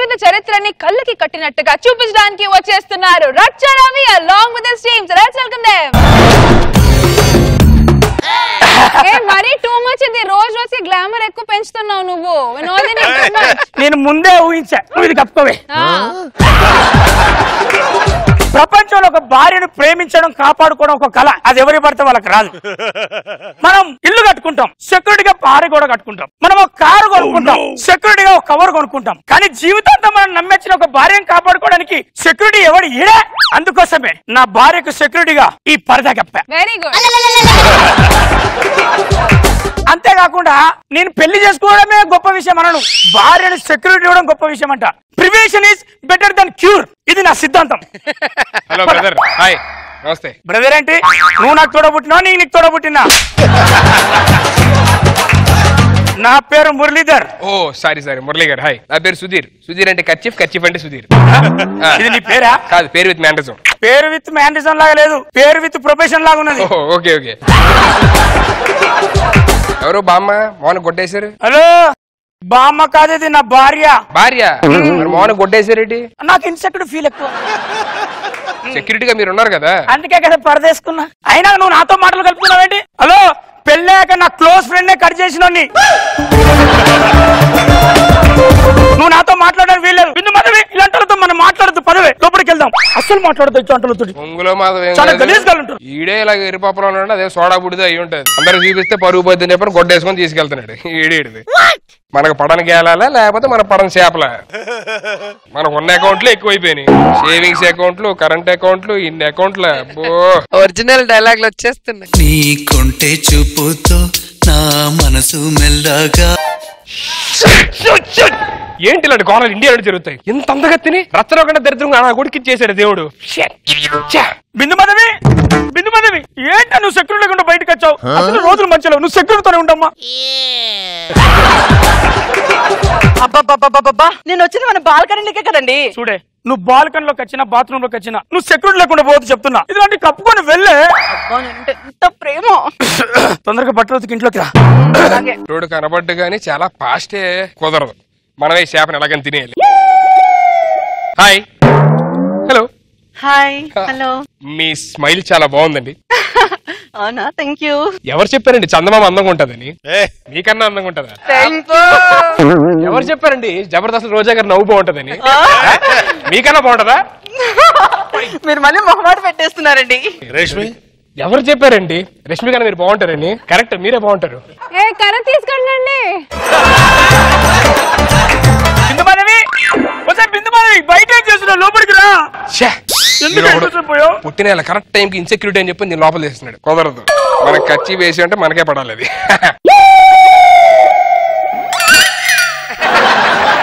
జీవిత చరిత్రని కళ్ళకి కట్టినట్టుగా చూపించడానికి వచ్చేస్తున్నారు రచ్చ Ravi along with his team. So let's welcome them. మరి టూ మచ్ ఇది రోజుకి గ్లామర్ ఎక్కువ పెంచుతున్నావు నువ్వు. నేను ముందే ఊహించా, నువ్వు ఇది కప్పుకోవే. ప్రపంచంలో ఒక భార్యను ప్రేమించడం కాపాడుకోవడం ఒక కళ, అది ఎవరి పడితే వాళ్ళకి రాదు. మనం ఇల్లు కట్టుకుంటాం, సెక్యూరిటీగా భార్య కూడా కట్టుకుంటాం. మనం ఒక కారు కొనుక్కుంటాం, సెక్యూరిటీగా ఒక కవర్ కొనుక్కుంటాం. కానీ జీవితాంతం మనం నమ్మించిన ఒక భార్యను కాపాడుకోవడానికి సెక్యూరిటీ ఎవడు ఈడే. అందుకోసమే నా భార్యకు సెక్యూరిటీగా ఈ పరదా కప్పా. Very good. అంతేకాకుండా నేను పెళ్లి చేసుకోవడమే గొప్ప విషయం అనను, భార్యను సెక్యూరిటీ ఇవ్వడం గొప్ప విషయం అంట. Prevention is better than cure, ఇది నా సిద్ధాంతం. Hello brother. హాయ్, నమస్తే. బ్రదర్ ఏంటి, నువ్వు నాకు తోడబుట్టినా నీకు తోడబుట్టినా? నా పేరు మురళీధర్. ఓ సారీ మురళీ గారు. హాయ్, నా పేరు సుధీర్. సుధీర్ అంటే కర్చీఫ్, కర్చీఫ్ అంటే సుధీర్. ఇది నీ పేరా? కాదు, పేరు విత్ మ్యానరిజం. పేరు విత్ మ్యానరిజం లాగా లేదు, పేరు విత్ ప్రొఫెషన్ లాగా ఉన్నది. Okay okay. ఎవరు బామ్మ మోహన్ కొట్టేశారు? హలో, బామ్మ కాదు, ఇది నా భార్య. భార్య? మోహన్ కొట్టేశారేంటి? నాకు ఇన్సెక్యూరిటీ ఫీల్ ఎక్కువ. సెక్యూరిటీగా మీరు ఉన్నారు కదా, అందుకే కదా పరదేసుకున్నా. అయినా నువ్వు నాతో మాటలు కలుపుకున్నావేంటి? హలో, పెళ్ళాక నా క్లోజ్ ఫ్రెండ్ నే కట్ చేసిన నువ్వు నాతో మాట్లాడడానికి వీల్లేదు. బిందు మాధవి, ఇలాంటి మనం మాట్లాడద్దు, పదవే లోపలికి వెళ్దాం. అస్సలు మాట్లాడద్దు ఇలాంటితో. పొంగులో మాధవి చాలా గలీజ్గా ఉంటాడు. ఈడే ఇలా ఎరిపాపలో ఉన్నాడు, అదే సోడా బుడిదో అయి ఉంటది. అందరూ చూపిస్తే పరుగు పోద్దని చెప్పని గొడ్డేసుకొని తీసుకెళ్తున్నాడు. ఈడేడిది మనకు పడని గేలాలా లేకపోతే మన పడని చేపలా? మనకు ఉన్న అకౌంట్లు ఎక్కువైపోయినాయి. సేవింగ్స్ అకౌంట్లు, కరెంట్ అకౌంట్లు, ఇన్ని అకౌంట్లు. ఒరిజినల్ డైలాగ్లు వచ్చేస్తున్నాయి. నీకుంటే చూపుతో నా మనసు మెల్లగా. ఏంటి ఇలాంటి కోణాలు ఇండియాలో జరుగుతాయి? ఇంత అంతగా తిని రచ్చలో కంటే దరిద్రంగా నా కొడుకు ఇచ్చేసాడు దేవుడు. బిందు మాధవి, బిందు మాధవి, ఏంటా నువ్వు సెక్యూరిటీ లేకుండా బయటకు వచ్చావు? అసలు రోజులు మంచిలో నువ్వు సెక్యూరిటీతోనే ఉండమ్మా. అబ్బా, నేను వచ్చింది మన బాల్కనీకే కదండి. చూడే, నువ్వు బాల్కన్ లోకి వచ్చినా బాత్రూమ్ లోకి వచ్చినా నువ్వు సెక్యూరిటీ లేకుండా పోతు చెప్తున్నా. ఇలాంటి కప్పుకొని వెళ్ళే. ఎంత ప్రేమ. తొందరగా బట్టలు ఇంట్లోకి రా. రోడ్డు కనబడ్డు గానీ చాలా ఫాస్టే కుదరదు. మనమే చేపని ఎలాగని తినేయాలి. Hi, hello. Hi, hello. మీ స్మైల్ చాలా బాగుందండి. అవునా, థ్యాంక్ యూ. ఎవరు చెప్పారండి చందమామ అందంగా ఉంటదని? మీకన్నా అందంగా ఉంటదా? ఎవరు చెప్పారండి జబర్దస్త్ రోజా గారు నవ్వు బాగుంటదని? మీకన్నా బాగుంటదా? మీరు మళ్ళీ మొహమాట పెట్టేస్తున్నారండి. రేష్మి, ఎవరు చెప్పారండి రష్మి కన్నా మీరు బాగుంటారని? కరెక్ట్, మీరే బాగుంటారు. కర్ర తీసుకోండి. బిందు మాధవి, బిందు మాధవి, బయట ఏం చేస్తున్నావు? లోపలికి రా. పుట్టిన కరెక్ట్ టైంకి ఇన్సెక్యూరిటీ అని చెప్పి నేను లోపల చేస్తున్నాడు. కుదరదు, మనకి కచ్చి వేసి అంటే మనకే పడాలి అది.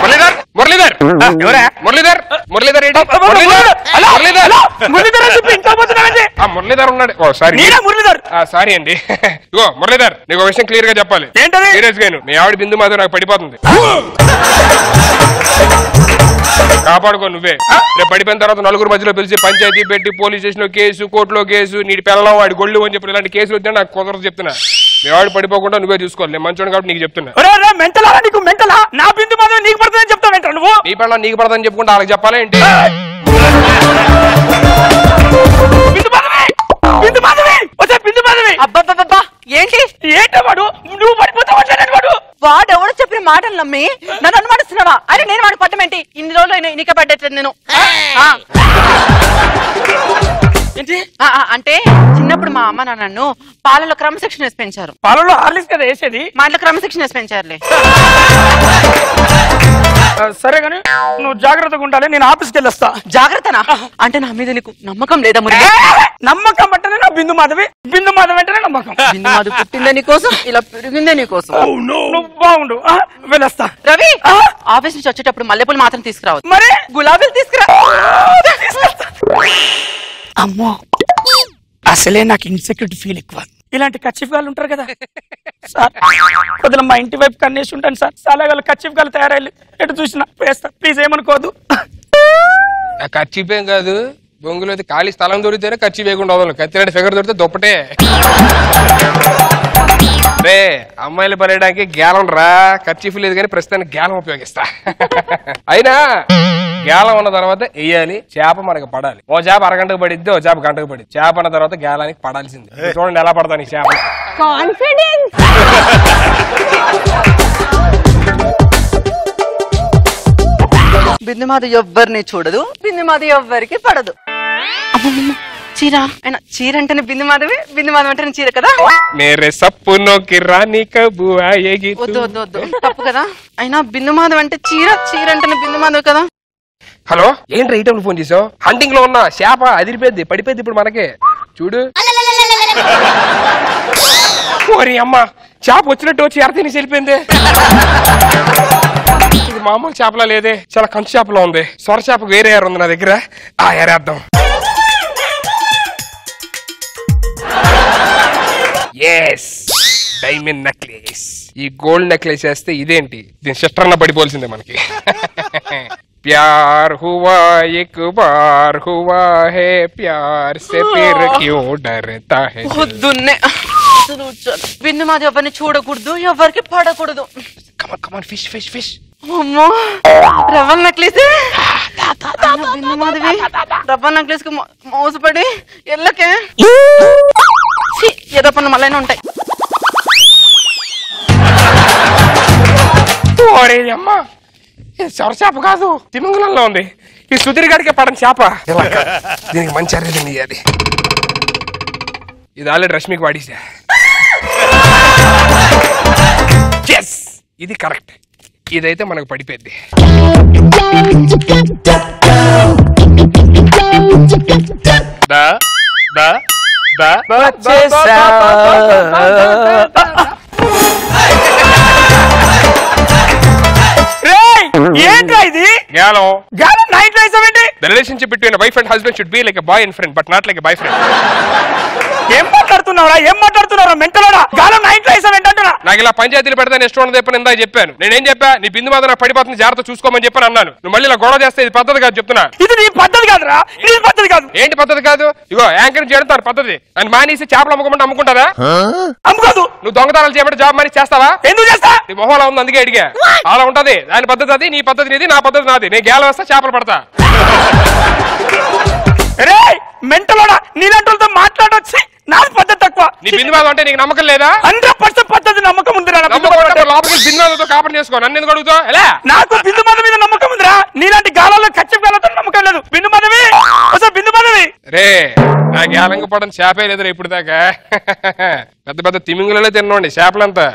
మురళీధర్, మురళీధర్, ఎవరా? మురళీధర్, మురళీధర్ ఏంటి? మురళీధర్ ఉన్నాడు. ఓ సారీ, మురళీధర్. సారీ అండి. ఇగో మురళీధర్, నీకు విషయం క్లియర్ గా చెప్పాలి. సీరియస్ గాను మీ ఆవిడ బిందు మాధవ్ నాకు పడిపోతుంది. కాపాడుకో నువ్వే. రేపు పడిపోయిన తర్వాత నలుగురు మధ్యలో పిలిచి పంచాయతీ పెట్టి పోలీస్ స్టేషన్ లో కేసు, కోర్టులో కేసు, నీటి పిల్లలు వాడి గొళ్ళు అని చెప్పి ఇలాంటి కేసులు వచ్చినా నాకు కుదరదు చెప్తున్నా. మీ ఆవిడ పడిపోకుండా నువ్వే చూసుకోవాలి. నేను మంచోడు కాబట్టి నీకు చెప్తున్నా. నా బిందు మాధవ్ నీకు పడుతుందని చెప్తావు. నువ్వు నీ పిల్ల నీకు పడదని చెప్పుకుంటే వాళ్ళకి చెప్పాలా ఏంటి? ఏంటి ఏంటో వాడు, నువ్వు పడిపోతావు. వాడు ఎవడో చెప్పిన మాటలు నమ్మి నన్ను అనుమానిస్తున్నావా? అరే నేను వాడు పట్టమేంటి? ఇన్ని రోజులు నీకే పడ్డట్లేదు నేను. అంటే చిన్నప్పుడు మా అమ్మ నన్ను పాలలో క్రమశిక్షణ వేసి పెంచారు. పాలలో హార్లిక్స్ కదా వేసేది? మా ఇంట్లో క్రమశిక్షణ వేసి పెంచారులే. సరే గాని నువ్వు జాగ్రత్తగా ఉండాలి. నేను ఆఫీస్కి వెళ్ళొస్తా. జాగ్రత్తనా? అంటే నా మీద నీకు నమ్మకం లేదా? మురళి, నమ్మకం అంటేనే నా బిందు మాధవి, బిందు మాధవి అంటేనే నమ్మకం. బిందు మాధవి పుట్టిందే నీకోసం, ఇలా పెరిగిందే నీకోసం. నువ్వు బాగుండు, వెళ్ళొస్తా. రవి, ఆఫీస్ నుంచి వచ్చేటప్పుడు మల్లెపూలు మాత్రం తీసుకురావచ్చు, మరి గులాబీలు తీసుకురా. అమ్మో, అసలే నాకు ఇన్సెక్యూరిటీ ఫీల్ ఎక్కువ. ఇలాంటి కచ్చిఫ్ గాళ్ళు ఉంటారు కదా సార్, కొద్దిగా మా ఇంటి వైపు కన్నేసి ఉంటాను సార్. చాలా గాళ్ళు కచ్చిఫ్ గాళ్ళు తయారయ్యి ఎటు చూసినా వేస్తా, ప్లీజ్ ఏమనుకోదు. ఖర్చిపేం కాదు, బొంగులో అయితే ఖాళీ స్థలం దొరికితేనే ఖర్చు వేయకుండా వదలను. కత్తిలాంటి ఫిగర్ దొరికితే దుప్పటే. రే అమ్మాయిలు పడేయడానికి గ్యాలం రా, ఖర్చీఫ్ లేదు కానీ ప్రస్తుతానికి గ్యాలం ఉపయోగిస్తా. అయినా గ్యాలం ఉన్న తర్వాత వేయాలి, చేప మనకి పడాలి. ఓ చేప అరగంటకు పడిద్ది, ఓ చేప గంటకు పడిద్ది. చేప అన్న తర్వాత గ్యాలానికి పడాల్సింది. చూడండి ఎలా పడతాను ఈ చేప. కాన్ఫిడెన్స్. బిందుమాధ ఎవ్వరిని చూడదు, బిందుమాధ ఎవ్వరికి పడదు. అమ్మమ్మ చీర, అయినా చీర అంటేనే బిందుమాధవి, బిందుమాధవి అంటేనే చీర కదా. మేరే సప్పునో కిరాని కబు ఆయేగి. వద్దు వద్దు వద్దు, తప్పు కదా. అయినా బిందుమాధవి అంటే చీర, చీర అంటేనే బిందుమాధవి కదా. హలో, ఏంటి రైట్ ఫోన్ చేసావు? హంటింగ్ లో ఉన్నా, చేప అదిరిపోద్ది, పడిపోద్ది ఇప్పుడు మనకే. చూడు ఓరి అమ్మ, చేప వచ్చినట్టు వచ్చి ఎర తిని వెళ్ళిపోయింది. ఇది మామూలు చేపలా లేదే, చాలా కంచు చేపలా ఉంది. సొర చేపకు వేరే ఎర ఉంది నా దగ్గర, ఆ ఎరేద్దాం. Diamond necklace. ఈ గోల్డ్ నెక్లెస్ వేస్తే ఇదేంటి, దీని సిస్టర్ అన్న పడిపోవాల్సిందే మనకి. प्यार हुआ एक बार हुआ है, प्यार से फिर क्यों डरता है. పొద్దున్నే బిందుమాధవి ఎవరిని చూడకూడదు, ఎవరికి పడకూడదు. కమాన్ కమాన్, ఫిష్ ఫిష్ ఫిష్. అమ్మో రవ్వల్ నెక్లెస్. బిందుమాధవి రవ్వల్ నెక్లెస్ కు మోసపడి ఎల్లకే ఏదో పనులు మళ్ళీ ఉంటాయి. అమ్మా, సొర చేప కాదు, తిమింగలంలో ఉంది. ఈ సుధీర్ గారికి పడని చేప. దీనికి మంచి అర్హతని ఇవ్వాలి. ఇది ఆల్రెడీ రష్మికి వాడేసా. ఇది కరెక్ట్, ఇదైతే మనకు పడిపోద్ది. ఏంట్రా ఇది? గ్యాలం. గ్యాలం నైట్ రైస్ ఏంటి? The relationship between a wife and husband should be like a boy and friend, but not like a boyfriend. ఏం మాట్లాడుతున్నావురా, ఏం మాట్లాడుతున్నావురా మెంటలోడా? గాలం నైట్ రైస్ ఏంటంటున్నా? నాకు ఇలా పంచాయతీలు పెడతాను ఇష్టం ఉండదు చెప్పని ఇందా చెప్పాను. నేనేం చెప్పా, నీ బిందు మాత్రం నాకు పడిపోతుంది, జాగ్రత్త చూసుకోమని చెప్పని అన్నాను. నువ్వు మళ్ళీ ఇలా గొడవ చేస్తే ఇది పద్ధతి కాదు చెప్తున్నా. ఇది నీ పద్ధతి కాదురా, నీ పద్ధతి కాదు. ఏంటి పద్ధతి కాదు? ఇగో యాంకర్ చేయడం పద్ధతి అని మానేసి చేపలు అమ్ముకోమంటే అమ్ముకుంటారా? అమ్ముకోదు. నువ్వు దొంగతనాలు చేయమంటే జాబ్ మానేసి చేస్తావా? ఎందుకు చేస్తా? నీ మొహంలో ఉంది అందుకే అడిగా. అలా ఉంటది, దాని పద్ధతి అది, నీ పద్ధతి నీది, నా పద్ధతి నాది. నేను గేల వేస్తా, చేపలు పడతా. రే మెంటలోడా, నీలాంటి మాట్లాడొచ్చి నాది పద్ధతి తక్కువ. నీ బిందువాదం అంటే నీకు నమ్మకం లేదా? 100% పద్ధతి నమ్మకం ఉందిరా. లోపలికి బిందువాదంతో కాపర్ చేసుకో, నన్ను ఎందుకు అడుగుతావు? ఎలా? నాకు బిందు మాధవి మీద నమ్మకం ఉందిరా, నీలాంటి గాలలో కచ్చప్ గాలతో నమ్మకం లేదు. బిందు మాధవి, బిందు మాధవి రే, నా గ్యాలంగా పడని చేపే లేదురా ఇప్పుడు దాకా. పెద్ద పెద్ద తిమింగులలో తినండి చేపలంతా.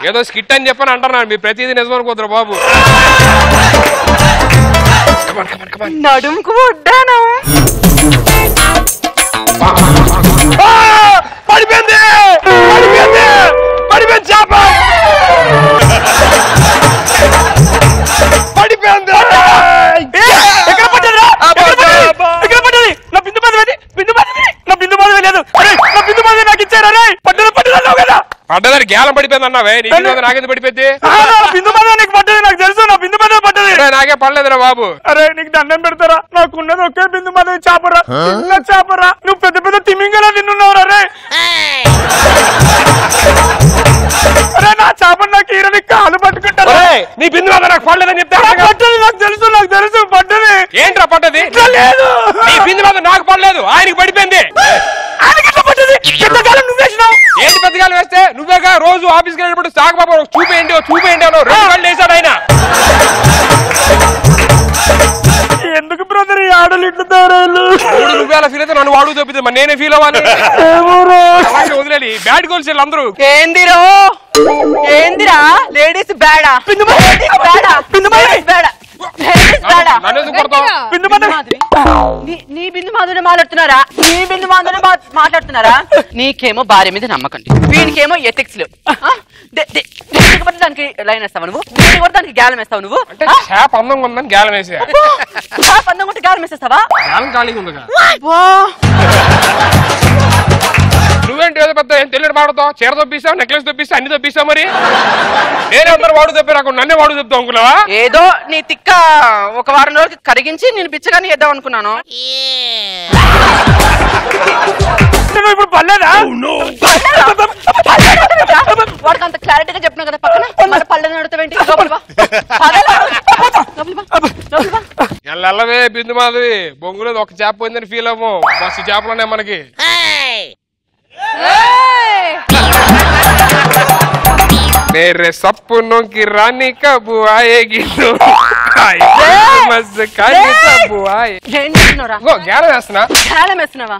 ఏదో స్కిట్ అని చెప్పని అంటున్నాను, మీ ప్రతిదీ నిజమనుకోద్దురా బాబు. నడుముకు వడ్డాను. పడిపోయింది, పడిపోయింది, పడిపోయింది చేప, పడిపోయింది. ఎక్కడ పడ్డదిరా? ఎక్కడ పడ్డది? నా బిందు మాధవి, బిందు మాధవి, నా బిందు మాధవి లేదు. నా బిందు మాధవి నాకు ఇచ్చారా? పడ్డది పడ్డది అన్నావు కదా. పడ్డదాన్ని గ్యాలం పడిపోయింది అన్నావే, నీ నాకేది పడిపోయింది? బిందు మాధవి నీకు పడ్డది నాకు తెలుసు, నా బిందు మాధవి పడ్డది. నాకే పడలేదురా బాబు. అరే నీకు దండం పెడతారా, నాకున్నది ఒకే బిందు మాధవి చేపరా, చిన్న చేపరా. నువ్వు పెద్ద పెద్ద తిమింగలా తిన్నున్నావురా. రే అరే నా చేప నాకు ఈరని కాలు పట్టుకుంటారా? నీ బిందు మాధవి నాకు పడలేదని చెప్తా. పడ్డది నాకు తెలుసు, నాకు తెలుసు పడ్డది. ఏంట్రా పడ్డది? లేదు, నీ బిందు మాధవి నాకు పడలేదు, ఆయనకి పడిపోయింది. ఆయనకి ఎట్లా పడ్డది? పెద్దకాలం నువ్వు వేసినావు. ఏంటి పెద్దగాలు వేస్తే? నువ్వేగా రోజు ఆఫీస్కి వెళ్ళినప్పుడు సాగు బాబు చూపేయండి చూపేయండి అను 2 గంటలు వేసాడు ఆయన. ఎందుకు బ్రదర్ ఈ ఆడలు ఇట్లా తయారయ్యారు? నువ్వే అలా ఫీల్ అయితే నన్ను వాడు తప్పితే మరి నేనే ఫీల్ అవ్వాలి. వదిలేని బ్యాడ్ గోల్స్ అందరూ. ఏందిరో ఏందిరా, లేడీస్ బ్యాడా? నీ బిందు మాధుని మాట్లాడుతున్నారా? నీ బిందు మాధుని మాట్లాడుతున్నారా? నీకేమో భార్య మీద నమ్మకండి, వీడికేమో ఎథిక్స్ లేవు. దానికి లైన్ వేస్తావు నువ్వు, దానికి గ్యాలం వేస్తావు నువ్వు. చేప అందంగా ఉందని గ్యాలం వేసా. చేప అందంగా ఉంటే గ్యాలం వేసేస్తావా? గ్యాలం ఖాళీగా ఉందిగా. నువ్వేంటి ఏదో పెద్ద ఏం తెలియదు వాడుతావు? చీర తప్పిస్తావు, నెక్లెస్ తప్పిస్తావు, అన్ని తప్పిస్తావు. మరి నేనే అందరూ వాడు తప్పి నాకు నన్నే వాడు చెప్తావు అనుకున్నావా? ఏదో నీ తిక్క ఒక వారం రోజులకి కరిగించి నేను పిచ్చగాని చేద్దాం అనుకున్నాను. ఇప్పుడు పర్లేదా? చూస్తావేంటి లోపల బా. లోపల బా. ఎల్లవే బిందు మాధవి బొంగులో ఒక చేప పోయిందని ఫీల్ అవ్వం మస్తు చేపలున్నాయి మనకి मेरे सपनों की रानी कब आएगी तो कब आए గ్యాలం వేస్తున్నా ధ్యానం వేస్తున్నావా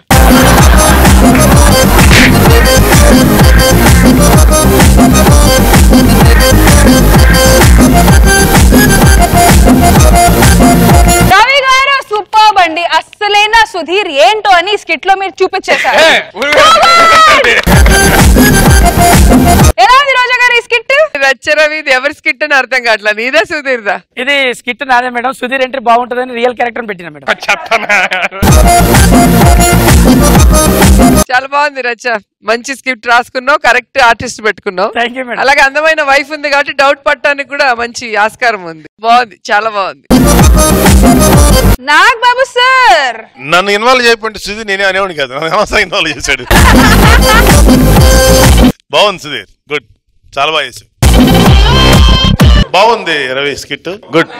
రవి గారు సూపర్ అండి అస్సలైన సుధీర్ ఏంటో అని స్కిట్ లో మీరు చూపించేశారు ఎలా ఉంది రోజా గారు ఈ స్కిట్ రచ్చరవి ఇది ఎవరి స్కిట్ అని అర్థం కావట్లా నీదా సుధీర్దా ఇది స్కిట్ నాదే మేడం సుధీర్ ఎంట్రీ బాగుంటుందని రియల్ క్యారెక్టర్ పెట్టిన మేడం చాలా బాగుంది రచ్చ మంచి స్క్రిప్ట్ రాసుకున్నావు కరెక్ట్ ఆర్టిస్ట్ పెట్టుకున్నావు థ్యాంక్ యూ మేడం అలాగే అందమైన వైఫ్ ఉంది కాబట్టి డౌట్ పట్టడానికి కూడా మంచి ఆస్కారం ఉంది బాగుంది చాలా బాగుంది నాగ్ బాబు సార్ నన్ను ఇన్వాల్వ్ చేయకుంటే సుధీర్ నేనే అనేవాడిని కాదు నన్ను అనవసరంగా ఇన్వాల్వ్ చేశాడు బాగుంది సుధీర్ గుడ్ చాలా బాగా చేశాడు బాగుంది రవి స్కిట్ గుడ్